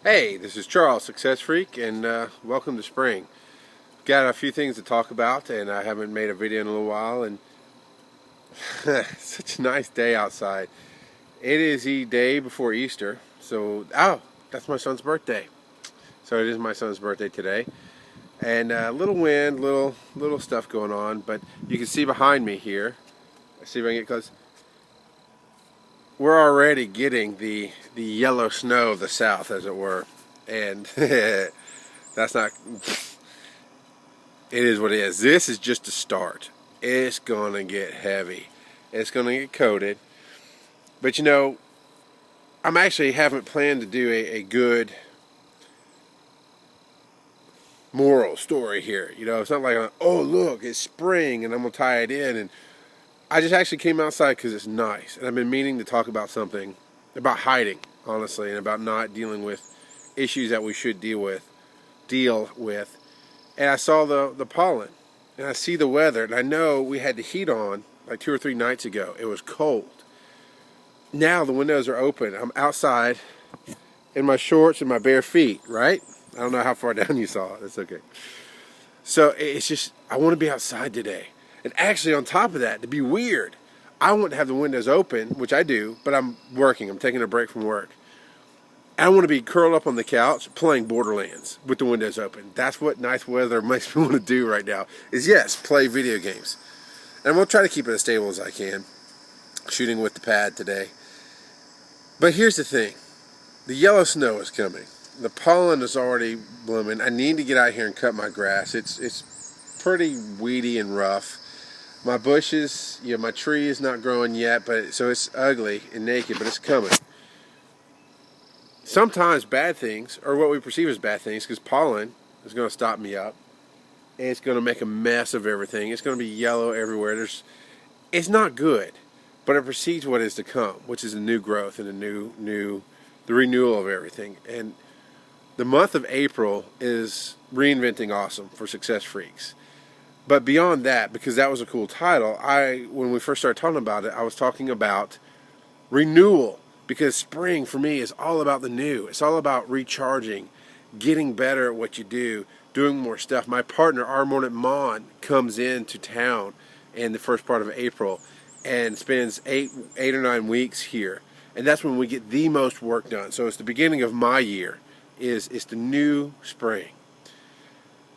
Hey, this is Charles, Success Freak, and welcome to spring. Got a few things to talk about, and I haven't made a video in a little while, and such a nice day outside. It is the day before Easter, so, that's my son's birthday. So it is my son's birthday today, and a little wind, little stuff going on, but you can see behind me here. Let's see if I can get close. We're already getting the yellow snow of the south, as it were, and that's not, it is what it is. This is just a start. It's gonna get heavy. It's gonna get coated, but I'm actually haven't planned to do a good moral story here. It's not like, oh look, it's spring and I'm gonna tie it in. And I just actually came outside because it's nice, and I've been meaning to talk about something about hiding, honestly, and about not dealing with issues that we should deal with. And I saw the pollen, and I see the weather, and I know we had the heat on like 2 or 3 nights ago. It was cold. Now the windows are open. I'm outside in my shorts and my bare feet, right? I don't know how far down you saw it. That's okay. So it's just, I want to be outside today. And actually, on top of that, to be weird, I want to have the windows open, which I do, but I'm working. I'm taking a break from work. I want to be curled up on the couch playing Borderlands with the windows open. That's what nice weather makes me want to do right now, is yes, play video games. And I'm going to try to keep it as stable as I can, shooting with the pad today. But here's the thing. The yellow snow is coming. The pollen is already blooming. I need to get out here and cut my grass. It's pretty weedy and rough. My bushes, my tree is not growing yet, so it's ugly and naked, but it's coming. Sometimes bad things, or what we perceive as bad things, because pollen is going to stop me up, and it's going to make a mess of everything. It's going to be yellow everywhere. It's not good, but it precedes what is to come, which is a new growth and the renewal of everything. And the month of April is reinventing awesome for Success Freaks. But beyond that, because that was a cool title, when we first started talking about it, I was talking about renewal. Because spring, for me, is all about the new. It's all about recharging, getting better at what you do, doing more stuff. My partner, Armand Mon, comes into town in the first part of April and spends 8 or 9 weeks here. And that's when we get the most work done. So it's the beginning of my year. It's the new spring.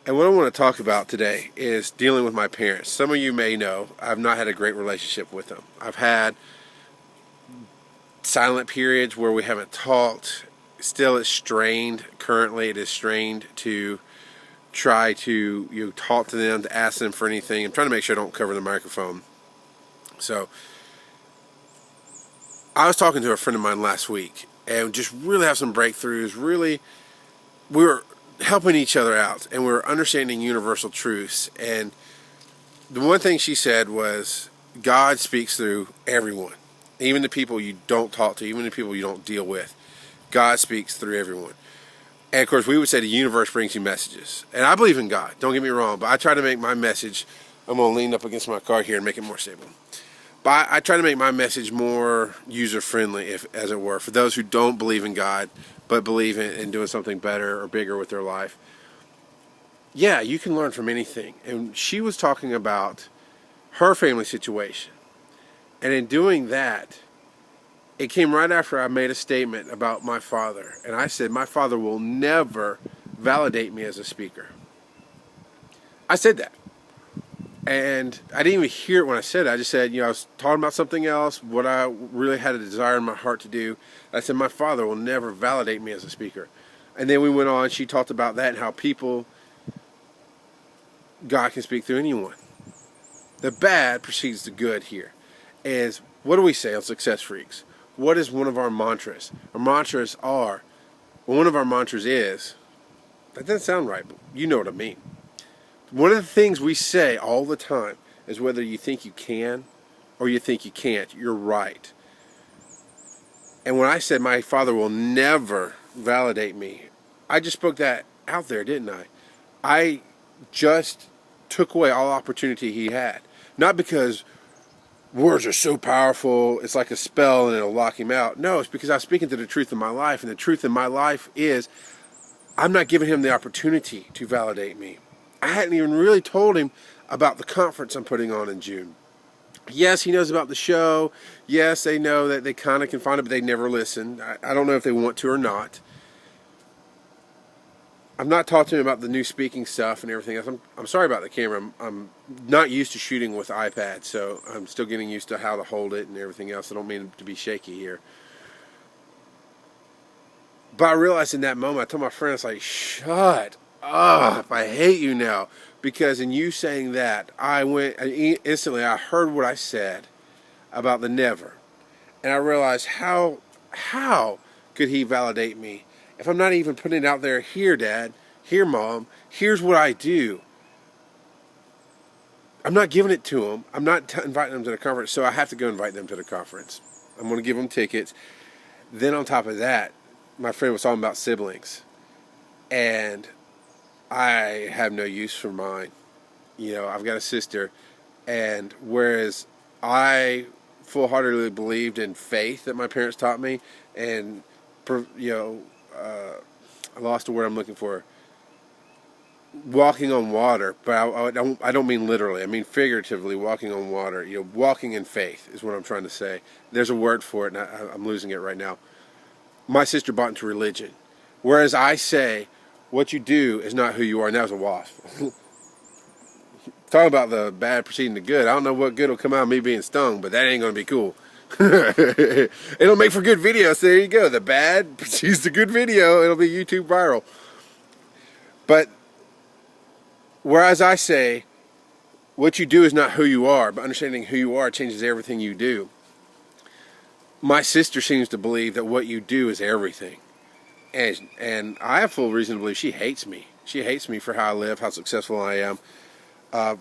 And what I want to talk about today is dealing with my parents. Some of you may know I've not had a great relationship with them. I've had silent periods where we haven't talked. Still, it's strained. Currently, it is strained to try to talk to them, to ask them for anything. I'm trying to make sure I don't cover the microphone. So, I was talking to a friend of mine last week, and just really have some breakthroughs. Really, we were helping each other out, and we were understanding universal truths. And the one thing she said was, God speaks through everyone. Even the people you don't talk to, even the people you don't deal with. God speaks through everyone. And of course, we would say the universe brings you messages. And I believe in God, don't get me wrong, but I try to make my message, I'm going to lean up against my car here and make it more stable. But I try to make my message more user-friendly, as it were, for those who don't believe in God, but believe in doing something better or bigger with their life. Yeah, you can learn from anything. And she was talking about her family situation. And in doing that, it came right after I made a statement about my father. And I said, my father will never validate me as a speaker. I said that. And I didn't even hear it when I said it. I just said, I was talking about something else, what I really had a desire in my heart to do. I said, my father will never validate me as a speaker. And then we went on, she talked about that and how God can speak through anyone. The bad precedes the good here. Is, what do we say on Success Freaks? What is one of our mantras? Our mantras are, one of our mantras is, that doesn't sound right, but you know what I mean. One of the things we say all the time is whether you think you can or you think you can't, you're right. And when I said my father will never validate me, I just spoke that out there, didn't I? I just took away all opportunity he had. Not because words are so powerful, it's like a spell and it'll lock him out. No, it's because I'm speaking to the truth in my life, and the truth in my life is I'm not giving him the opportunity to validate me. I hadn't even really told him about the conference I'm putting on in June. Yes, he knows about the show. Yes, they know that they kind of can find it, but they never listen. I don't know if they want to or not. I'm not talking to him about the new speaking stuff and everything else. I'm sorry about the camera. I'm not used to shooting with iPad, so I'm still getting used to how to hold it and everything else. I don't mean to be shaky here. But I realized in that moment, I told my friend, I was like, shut up. I hate you now. Because in you saying that, instantly I heard what I said about the never. And I realized how could he validate me if I'm not even putting it out there? Here, Dad, here, Mom, here's what I do. I'm not giving it to them. I'm not inviting them to the conference, so I have to go invite them to the conference. I'm going to give them tickets. Then on top of that, my friend was talking about siblings, and I have no use for mine. You know, I've got a sister, and whereas I full-heartedly believed in faith that my parents taught me, and I lost the word I'm looking for. Walking on water, but I don't mean literally. I mean figuratively, walking on water. You know, walking in faith is what I'm trying to say. There's a word for it, and I'm losing it right now. My sister bought into religion, whereas I say, what you do is not who you are, and that was a wasp. Talk about the bad preceding the good. I don't know what good will come out of me being stung, but that ain't going to be cool. It'll make for good videos. So there you go. The bad precedes the good video. It'll be YouTube viral. But whereas I say, what you do is not who you are, but understanding who you are changes everything you do. My sister seems to believe that what you do is everything. And I have full reason to believe she hates me. She hates me for how I live, how successful I am,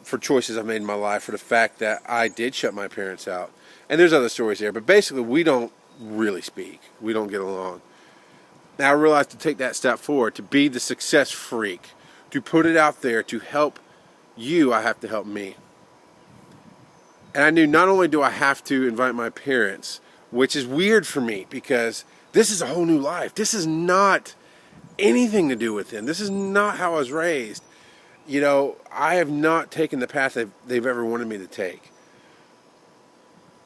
for choices I've made in my life, for the fact that I did shut my parents out. And there's other stories there, but basically we don't really speak. We don't get along. Now I realize to take that step forward, to be the success freak, to put it out there, to help you, I have to help me. And I knew not only do I have to invite my parents, which is weird for me because this is a whole new life. This is not anything to do with them. This is not how I was raised. You know, I have not taken the path they've ever wanted me to take.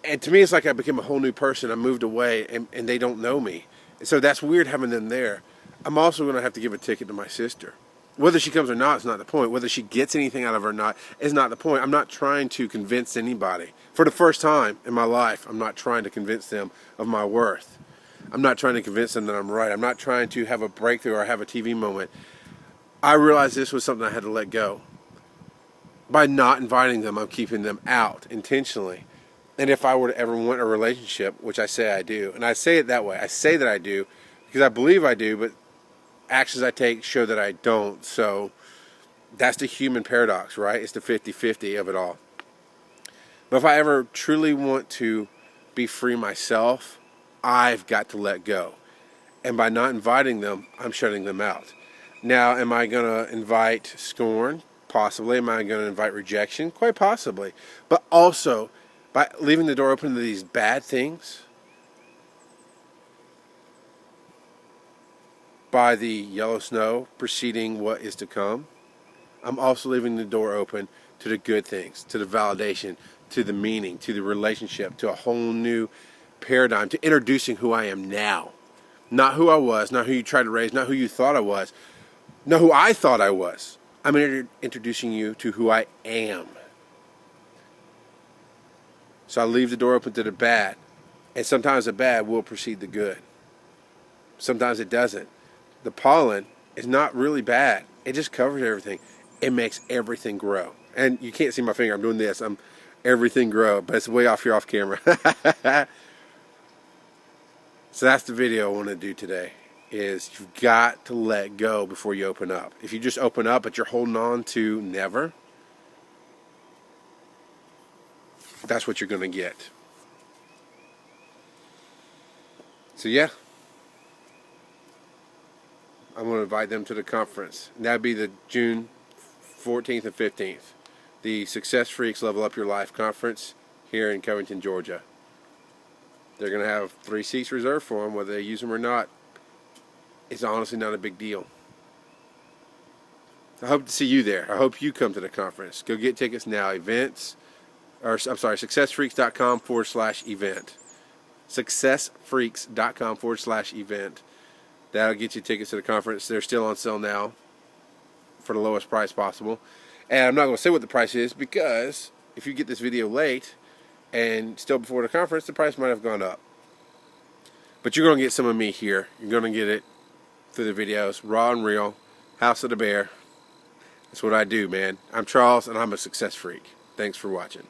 And to me, it's like I became a whole new person. I moved away, and they don't know me. And so that's weird having them there. I'm also going to have to give a ticket to my sister. Whether she comes or not is not the point. Whether she gets anything out of it or not is not the point. I'm not trying to convince anybody. For the first time in my life, I'm not trying to convince them of my worth. I'm not trying to convince them that I'm right. I'm not trying to have a breakthrough or have a TV moment. I realized this was something I had to let go. By not inviting them, I'm keeping them out intentionally. And if I were to ever want a relationship, which I say I do, and I say it that way, I say that I do because I believe I do, but actions I take show that I don't. So that's the human paradox, right? It's the 50-50 of it all. But if I ever truly want to be free myself, I've got to let go. And by not inviting them, I'm shutting them out. Now, am I going to invite scorn? Possibly. Am I going to invite rejection? Quite possibly. But also, by leaving the door open to these bad things, by the yellow snow preceding what is to come, I'm also leaving the door open to the good things, to the validation, to the meaning, to the relationship, to a whole new paradigm, to introducing who I am now. Not who I was, not who you tried to raise, not who you thought I was, not who I thought I was. I'm introducing you to who I am. So I leave the door open to the bad. And sometimes the bad will precede the good. Sometimes it doesn't. The pollen is not really bad. It just covers everything. It makes everything grow. And you can't see my finger. I'm doing this. Everything grow. But it's way off here off camera. So that's the video I want to do today. Is you've got to let go before you open up. If you just open up but you're holding on to never, that's what you're going to get. So yeah, I'm going to invite them to the conference. And that'd be the June 14th and 15th. The Success Freaks Level Up Your Life Conference here in Covington, Georgia. They're going to have 3 seats reserved for them, whether they use them or not. It's honestly not a big deal. I hope to see you there. I hope you come to the conference. Go get tickets now. Successfreaks.com/event. Successfreaks.com/event. That'll get you tickets to the conference. They're still on sale now for the lowest price possible. And I'm not going to say what the price is, because if you get this video late and still before the conference, the price might have gone up. But you're going to get some of me here. You're going to get it through the videos, raw and real, House of the Bear. That's what I do, man. I'm Charles, and I'm a success freak. Thanks for watching.